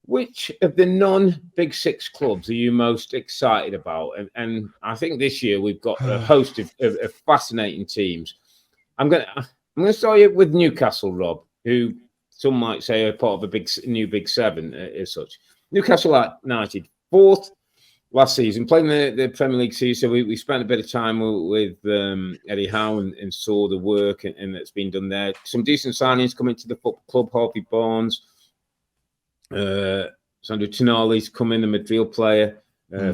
Which of the non-Big Six clubs are you most excited about? And I think this year we've got a host of fascinating teams. I'm gonna start you with Newcastle, Rob, who some might say are part of a new Big Seven as such. Newcastle United, 4th last season, playing the Premier League season. So we spent a bit of time with Eddie Howe and saw the work and that's been done there. Some decent signings coming to the football club. Harvey Barnes. Sandro Tonali's come in, the midfield player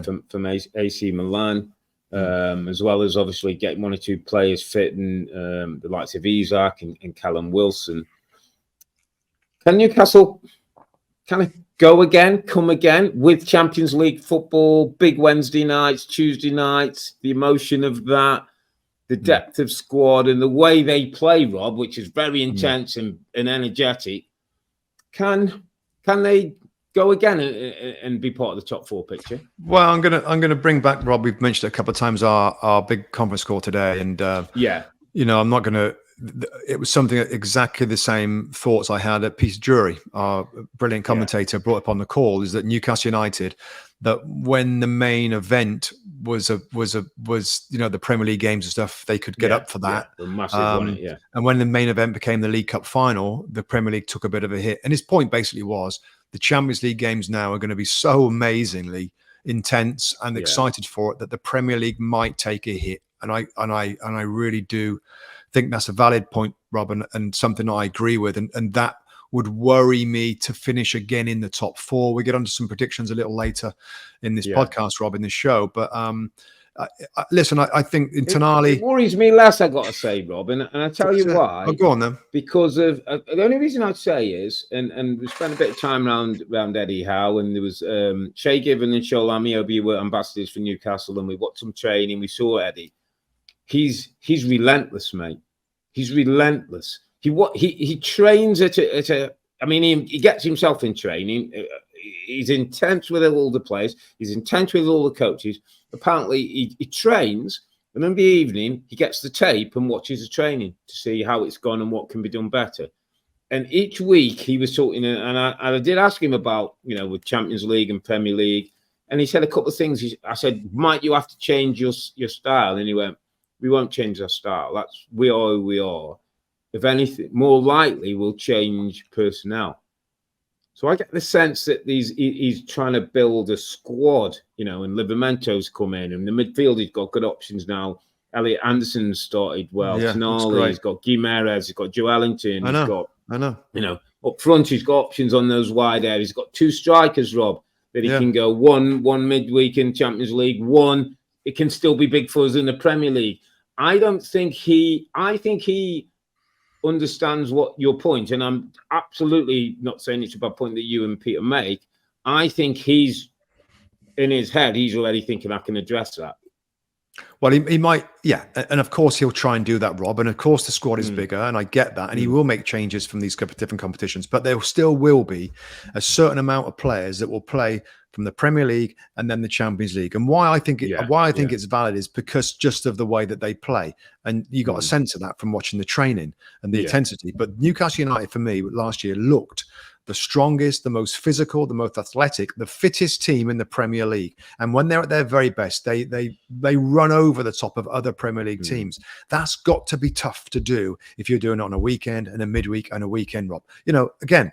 from AC Milan, as well as obviously getting 1 or 2 players fit, and the likes of Isaac and Callum Wilson. Can Newcastle kind of come again with Champions League football, big Wednesday nights, Tuesday nights, the emotion of that, the depth of squad, and the way they play, Rob, which is very intense and energetic? Can they go again and be part of the top 4 picture? Well, I'm gonna bring back, Rob. We've mentioned it a couple of times, our big conference call today, and I'm not gonna. It was something exactly the same thoughts I had at Peter Drury, our brilliant commentator, brought up on the call. Is that Newcastle United? That when the main event was the Premier League games and stuff, they could get up for that. Massive, And when the main event became the League Cup final, the Premier League took a bit of a hit. And his point basically was the Champions League games now are going to be so amazingly intense and excited for it that the Premier League might take a hit. And I really do think that's a valid point, Rob, and something I agree with. And that would worry me to finish again in the top 4. We get onto some predictions a little later in this podcast, Rob, in this show. But listen, I think in Tonali... It worries me less, I got to say, Rob, and I tell you why. Oh, go on then. Because of the only reason I'd say is, and we spent a bit of time around Eddie Howe, and there was Shay Given and Shola Amiobi were ambassadors for Newcastle, and we watched some training. We saw Eddie. He's relentless, mate. He's relentless. He trains at a. I mean, he gets himself in training. He's intense with all the players. He's intense with all the coaches. Apparently, he trains, and in the evening he gets the tape and watches the training to see how it's gone and what can be done better. And each week he was talking, and I did ask him about with Champions League and Premier League, and he said a couple of things. I said, might you have to change your style? And he went, we won't change our style. We are who we are. If anything, more likely we'll change personnel. So I get the sense that he's trying to build a squad, and Livermento's come in, and the midfield he's got good options now. Elliot Anderson's started well. Tonali, he's got Guimaraes, he's got Joe Ellington. I know. Up front he's got options on those wide areas. He's got 2 strikers, Rob, that he can go one midweek in Champions League, one it can still be big for us in the Premier League. I think he understands what your point, and I'm absolutely not saying it's a bad point that you and Peter make. I think he's in his head, he's already thinking I can address that. Well, he might, and of course he'll try and do that, Rob. And of course the squad is bigger, and I get that, and he will make changes from these different competitions. But there still will be a certain amount of players that will play from the Premier League and then the Champions League. And why I think it's valid is because just of the way that they play, and you got a sense of that from watching the training and the intensity. But Newcastle United, for me, last year looked the strongest, the most physical, the most athletic, the fittest team in the Premier League. And when they're at their very best, they run over the top of other Premier League teams. That's got to be tough to do if you're doing it on a weekend and a midweek and a weekend, Rob. Again,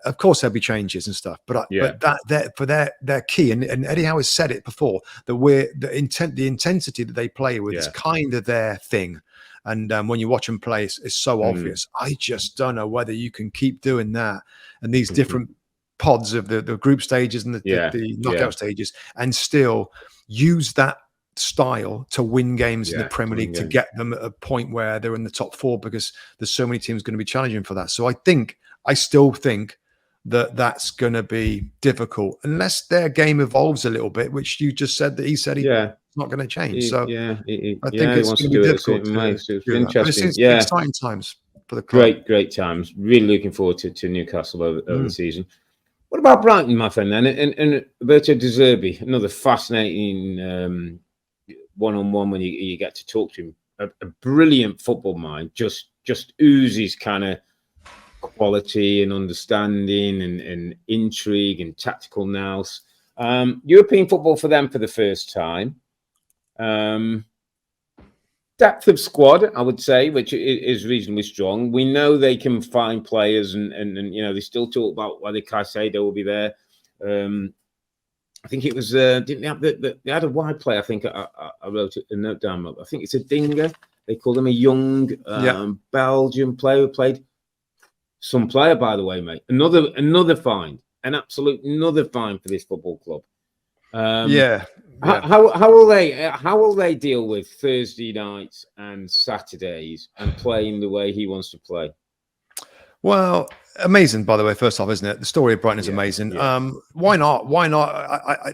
of course there'll be changes and stuff, but they're key. And Eddie Howe has said it before that the intensity that they play with is kind of their thing. And when you watch them play, it's so obvious. I just don't know whether you can keep doing that and these different pods of the group stages and the knockout stages, and still use that style to win games in the Premier League to get them at a point where they're in the top 4, because there's so many teams going to be challenging for that. So I still think that's going to be difficult unless their game evolves a little bit, which you just said that he said he's not going to change. So I think it's going to be difficult. It's interesting. Exciting times for the club. Great times. Really looking forward to Newcastle over the season. What about Brighton, my friend, then? And Roberto De Zerbi, another fascinating one-on-one when you get to talk to him. A brilliant football mind, just oozes kind of quality and understanding and intrigue and tactical nous. European football for them for the first time. Depth of squad, I would say, which is reasonably strong. We know they can find players, and they still talk about whether Caicedo will be there. I think it was didn't they have they had a wide player? I think I wrote a note down. I think it's a Dinger. They call him a young Belgian player who played. Some player, by the way, mate. Another find, another find for this football club. How will they deal with Thursday nights and Saturdays and playing the way he wants to play? Well, amazing, by the way, first off, isn't it? The story of Brighton is amazing. Why not?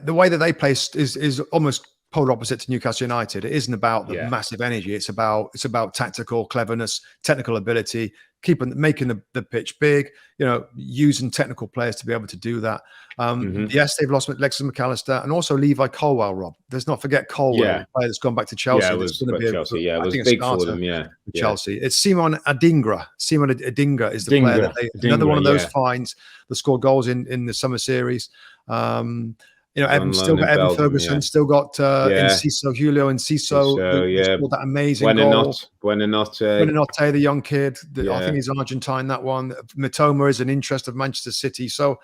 The way that they play is almost polar opposite to Newcastle United. It isn't about the massive energy. It's about tactical cleverness, technical ability, making the pitch big, using technical players to be able to do that. Yes, they've lost Alexis McAllister and also Levi Colwell, Rob. Let's not forget Colwell, the player that's gone back to Chelsea. Yeah, it was Chelsea. It was big for them, Chelsea. It's Simon Adingra. Simon Adingra is the player another one of those finds that scored goals in the summer series. Evan still got Evan Ferguson, still got Enciso, Julio Enciso, scored that amazing goal. Buonanotte, the young kid. I think he's Argentine, that one. Mitoma is an interest of Manchester City. So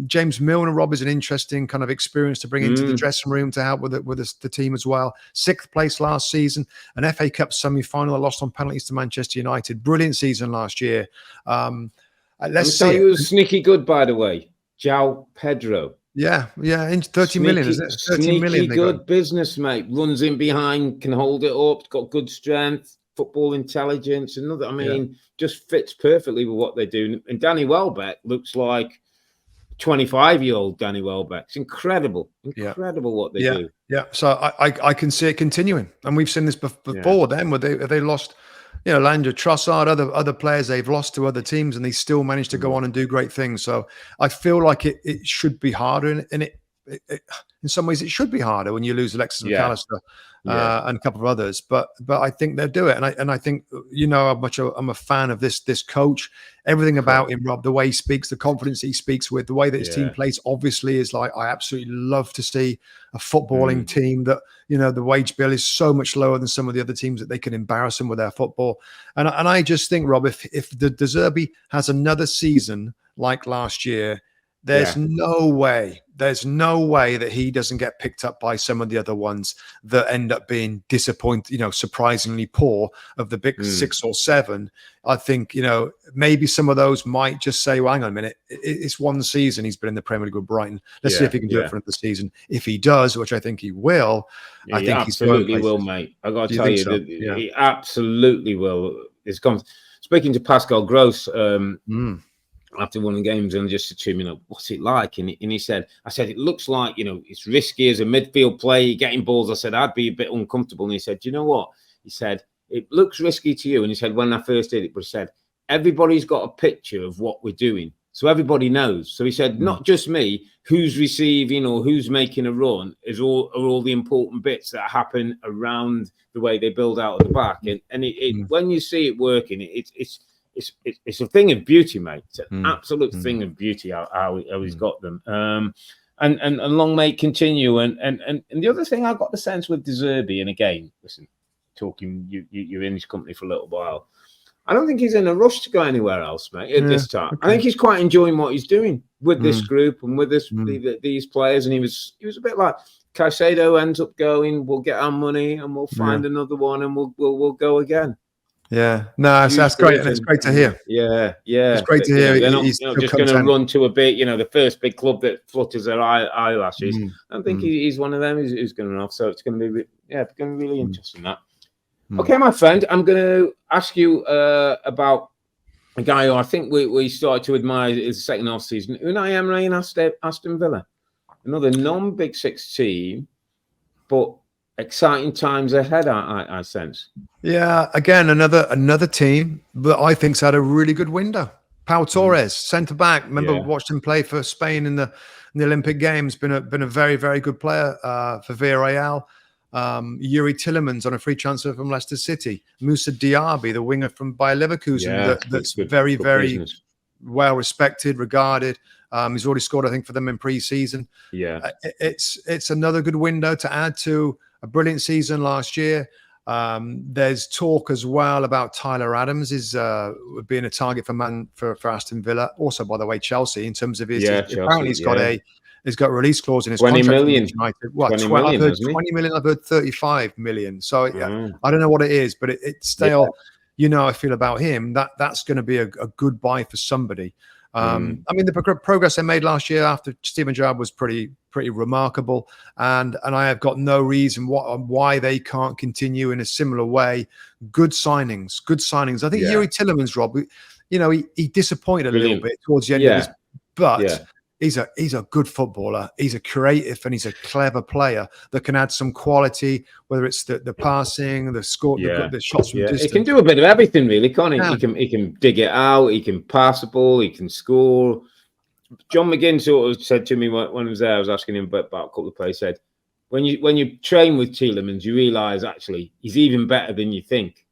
James Milner, Rob, is an interesting kind of experience to bring into the dressing room to help with the team as well. 6th place last season, an FA Cup semi-final, lost on penalties to Manchester United. Brilliant season last year. Let's say he was sneaky good, by the way. João Pedro. Yeah, 30 million, isn't it? 30 million. Good business, mate. Runs in behind, can hold it up, got good strength, football intelligence, just fits perfectly with what they do. And Danny Welbeck looks like 25-year-old Danny Welbeck. It's incredible what they do. Yeah, so I can see it continuing, and we've seen this before. Then where they lost, Landry Trossard, other players they've lost to other teams, and they still managed to go on and do great things. So I feel like it should be harder, and it in some ways it should be harder when you lose Alexis McAllister and a couple of others. But I think they'll do it, and I think how much I'm a fan of this coach. Everything about him, Rob, the way he speaks, the confidence he speaks with, the way that his team plays, obviously is like, I absolutely love to see a footballing team that, the wage bill is so much lower than some of the other teams that they can embarrass them with their football. And I just think, Rob, if the De Zerbi has another season like last year, there's no way that he doesn't get picked up by some of the other ones that end up being disappointed, surprisingly poor of the big 6 or 7. I think, maybe some of those might just say, well, hang on a minute, it's one season he's been in the Premier League with Brighton. Let's see if he can do it for another season. If he does, which I think he will, I think he absolutely will, mate. I got to tell you that he absolutely will. Speaking to Pascal Gross, after one of the games, and just said to him, what's it like? And he said, it looks like, it's risky as a midfield player, you're getting balls. I said, I'd be a bit uncomfortable. And he said, do you know what? He said, it looks risky to you. And he said, when I first did it, but he said, everybody's got a picture of what we're doing. So everybody knows. So he said, not just me, who's receiving or who's making a run are all the important bits that happen around the way they build out at the back. And when you see it working, it's a thing of beauty, mate. It's an absolute thing of beauty how he's got them. And long may it continue. And the other thing I got the sense with De Zerbi, and again, listen, talking you're in this company for a little while, I don't think he's in a rush to go anywhere else, mate, at this time. Okay. I think he's quite enjoying what he's doing with this group and with these players. And he was a bit like, Caicedo ends up going, we'll get our money and we'll find another one and we'll go again. Yeah, no, that's great, and it's great to hear. Yeah, it's great to hear. They're not just going to run to a bit, the first big club that flutters their eyelashes. I think he's one of them who's going to run off. So it's going to be, really interesting. That. Okay, my friend, I'm going to ask you about a guy who I think we started to admire his second half season, Unai Emery and Aston Villa, another non-Big Six team, but exciting times ahead, I sense. Yeah, again, another team that I think's had a really good window. Pau Torres, centre back. Remember, watched him play for Spain in the Olympic Games. Been a very, very good player for Villarreal. Yuri Tillemans on a free transfer from Leicester City. Moussa Diaby, the winger from Bayer Leverkusen, that's very, very well respected, regarded. He's already scored, I think, for them in pre-season. Yeah, it's another good window to add to a brilliant season last year. There's talk as well about Tyler Adams being a target for Aston Villa. Also, by the way, Chelsea, in terms of apparently he's got a release clause in his 20 contract. million. What? 20 million. I've heard 35 million. So I don't know what it is, but it's still, you know, I feel about him that's going to be a good buy for somebody. I mean, the progress they made last year after Steven Gerrard was pretty remarkable, and I have got no reason why they can't continue in a similar way. Good signings. I think Yuri Tillemans, Rob, you know, he disappointed a little bit towards the end of his, but he's a good footballer. He's a creative and he's a clever player that can add some quality, whether it's the passing, the score, the shots from distance. He can do a bit of everything, really, can't he? He can dig it out. He can pass the ball. He can score. John McGinn sort of said to me when I was there, I was asking him about a couple of plays. Said when you train with Tielemans, you realise actually he's even better than you think.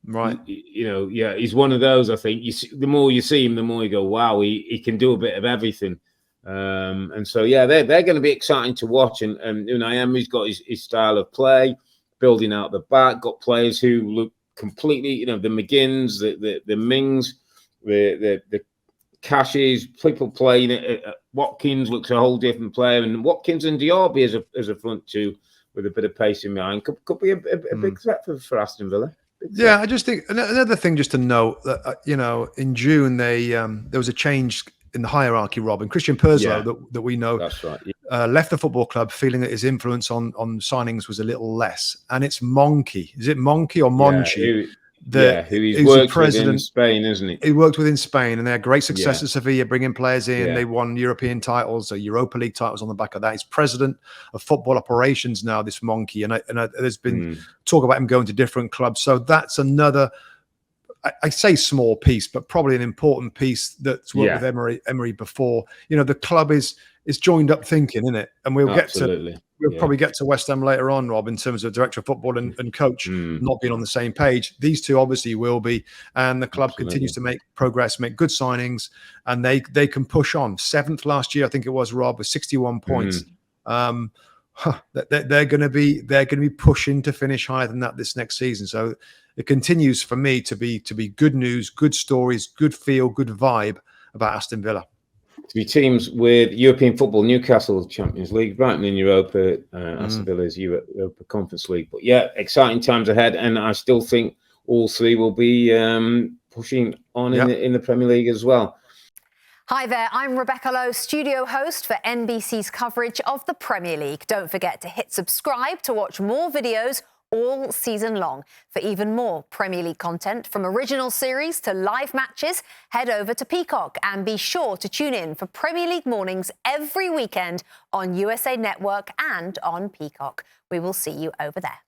Right. You know, he's one of those. I think the more you see him, the more you go, wow, he can do a bit of everything. And so they're going to be exciting to watch. And Unai Emery's got his style of play, building out the back. Got players who look completely, you know, the McGinns, the Mings, the Cashes, people playing it. Watkins looks a whole different player, and Watkins and Diaby as a front two with a bit of pace in behind could be a big threat for Aston Villa. Yeah, I just think another thing just to note that you know, in June there was a change in the hierarchy, Rob, and Christian Purslow that we know that's right. Left the football club feeling that his influence on signings was a little less, and it's Monchi. Is it Monchi or Monchi? Who he's worked with in Spain, isn't he? He worked with in Spain, and they had great success at Sevilla, bringing players in. Yeah. They won European titles, Europa League titles on the back of that. He's president of football operations now, this Monchi, and there's been talk about him going to different clubs. So that's another, I say small piece, but probably an important piece that's worked with Emery before. You know, the club is joined up thinking, isn't it? And we'll probably get to West Ham later on, Rob, in terms of director of football and coach not being on the same page. These two obviously will be, and the club continues to make progress, make good signings, and they can push on. 7th last year, I think it was, Rob, with 61 points. They're going to be pushing to finish higher than that this next season. So it continues for me to be good news, good stories, good feel, good vibe about Aston Villa. To be teams with European football, Newcastle Champions League, Brighton in Europa, Aston Villa's Europa Conference League. But exciting times ahead, and I still think all three will be pushing on in the Premier League as well. Hi there, I'm Rebecca Lowe, studio host for NBC's coverage of the Premier League. Don't forget to hit subscribe to watch more videos all season long. For even more Premier League content, from original series to live matches, head over to Peacock and be sure to tune in for Premier League mornings every weekend on USA Network and on Peacock. We will see you over there.